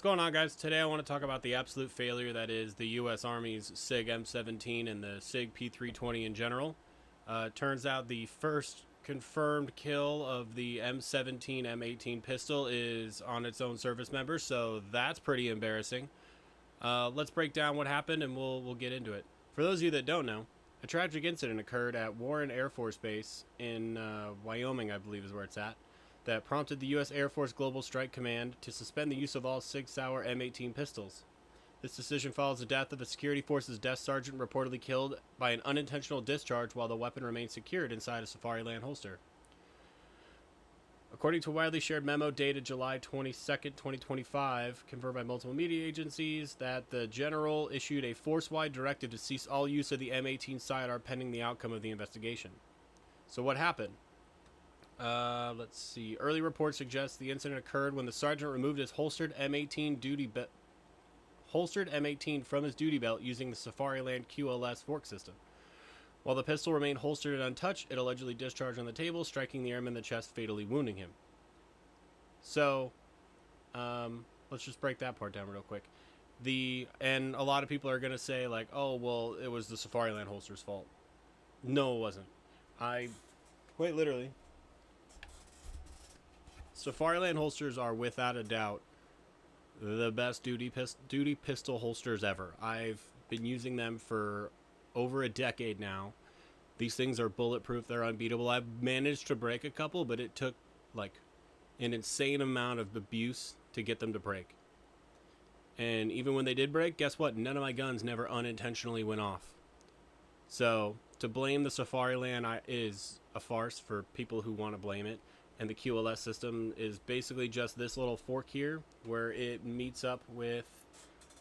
What's going on, guys? Today I want to talk about the absolute failure that is the U.S. Army's SIG M17 and the SIG P320 in general. Turns out the first confirmed kill of the M17 M18 pistol is on its own service member, so that's pretty embarrassing. Let's break down what happened and we'll get into it. For those of you that don't know, a tragic incident occurred at Warren Air Force Base in Wyoming, I believe is where it's at, that prompted the U.S. Air Force Global Strike Command to suspend the use of all SIG Sauer M18 pistols. This decision follows the death of a security forces desk sergeant reportedly killed by an unintentional discharge while the weapon remained secured inside a Safariland holster. According to a widely shared memo dated July 22nd, 2025, confirmed by multiple media agencies, that the general issued a force-wide directive to cease all use of the M18 sidearm pending the outcome of the investigation. So what happened? Let's see. Early reports suggest the incident occurred when the sergeant removed his holstered M18 from his duty belt using the Safariland QLS fork system. While the pistol remained holstered and untouched, it allegedly discharged on the table, striking the airman in the chest, fatally wounding him. So, let's just break that part down real quick. And a lot of people are going to say, like, oh, well, it was the Safariland holster's fault. No, it wasn't. Quite literally, Safariland holsters are without a doubt the best duty pistol holsters ever. I've been using them for over a decade now. These things are bulletproof. They're unbeatable. I've managed to break a couple, but it took like an insane amount of abuse to get them to break. And even when they did break, guess what? None of my guns never unintentionally went off. So to blame the Safariland is a farce for people who want to blame it. And the QLS system is basically just this little fork here where it meets up with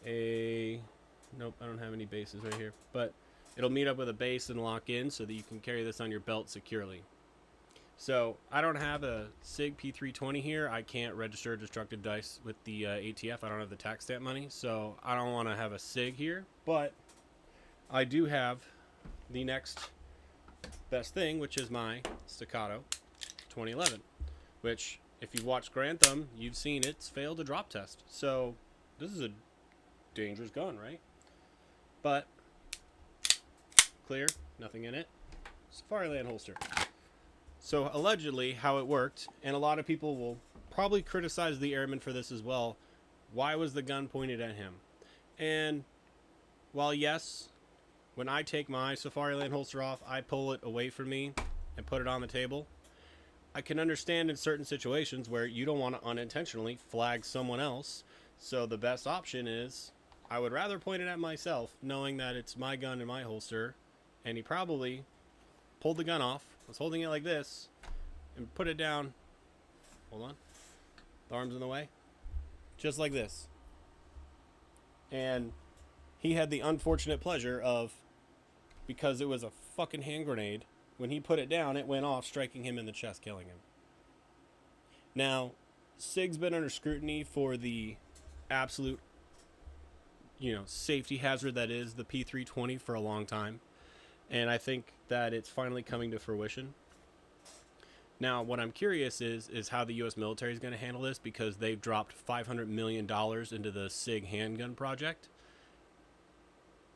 nope, I don't have any bases right here, but it'll meet up with a base and lock in so that you can carry this on your belt securely. So I don't have a SIG P320 here. I can't register destructive dice with the ATF. I don't have the tax stamp money, so I don't want to have a SIG here, but I do have the next best thing, which is my Staccato 2011, which, if you've watched Grantham, you've seen it's failed a drop test. So this is a dangerous gun, right? But clear, nothing in it. Safariland holster. So allegedly, how it worked, and a lot of people will probably criticize the Airman for this as well. Why was the gun pointed at him? And while yes, when I take my Safariland holster off, I pull it away from me and put it on the table. I can understand in certain situations where you don't want to unintentionally flag someone else. So the best option is I would rather point it at myself, knowing that it's my gun in my holster. And he probably pulled the gun off, was holding it like this, and put it down. Hold on. The arm's in the way. Just like this. And he had the unfortunate pleasure of, because it was a fucking hand grenade, when he put it down, it went off, striking him in the chest, killing him. Now, SIG's been under scrutiny for the absolute, safety hazard that is the P320 for a long time. And I think that it's finally coming to fruition. Now, what I'm curious is how the U.S. military is going to handle this, because they've dropped $500 million into the SIG handgun project.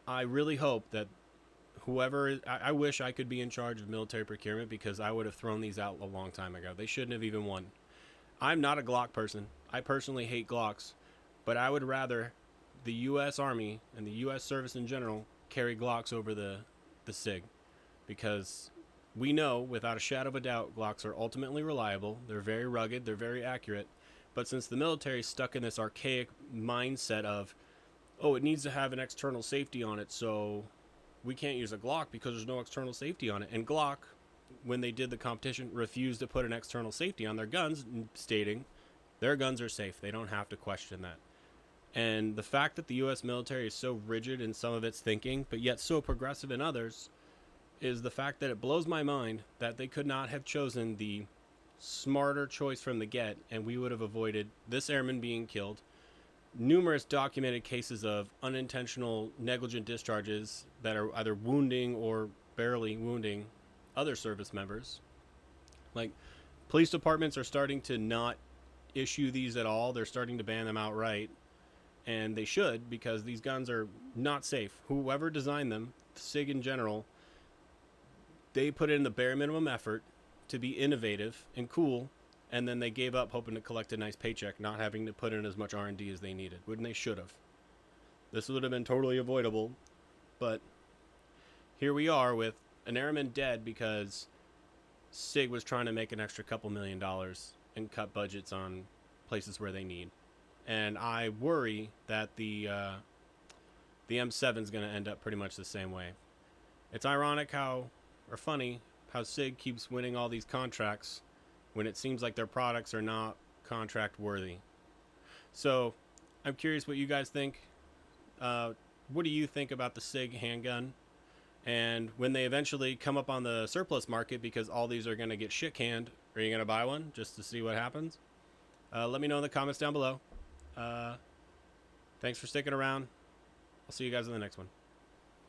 I really hope that I wish I could be in charge of military procurement, because I would have thrown these out a long time ago. They shouldn't have even won. I'm not a Glock person. I personally hate Glocks, but I would rather the U.S. Army and the U.S. service in general carry Glocks over the SIG, because we know without a shadow of a doubt Glocks are ultimately reliable. They're very rugged. They're very accurate. But since the military is stuck in this archaic mindset of, oh, it needs to have an external safety on it, so we can't use a Glock because there's no external safety on it. And Glock, when they did the competition, refused to put an external safety on their guns, stating their guns are safe. They don't have to question that. And the fact that the U.S. military is so rigid in some of its thinking, but yet so progressive in others, is the fact that it blows my mind that they could not have chosen the smarter choice from the get, and we would have avoided this airman being killed, numerous documented cases of unintentional negligent discharges that are either wounding or barely wounding other service members. Like, police departments are starting to not issue these at all. They're starting to ban them outright. And they should, because these guns are not safe. Whoever designed them, SIG in general, they put in the bare minimum effort to be innovative and cool, and then they gave up hoping to collect a nice paycheck, not having to put in as much R&D as they needed, when they should have. This would have been totally avoidable, but here we are with an Airman dead because SIG was trying to make an extra couple $1,000,000 and cut budgets on places where they need. And I worry that the M7 is going to end up pretty much the same way. It's ironic how, or funny, how SIG keeps winning all these contracts when it seems like their products are not contract worthy. So I'm curious what you guys think. What do you think about the SIG handgun? And when they eventually come up on the surplus market, because all these are going to get shit canned, are you going to buy one just to see what happens? Let me know in the comments down below. Thanks for sticking around. I'll see you guys in the next one.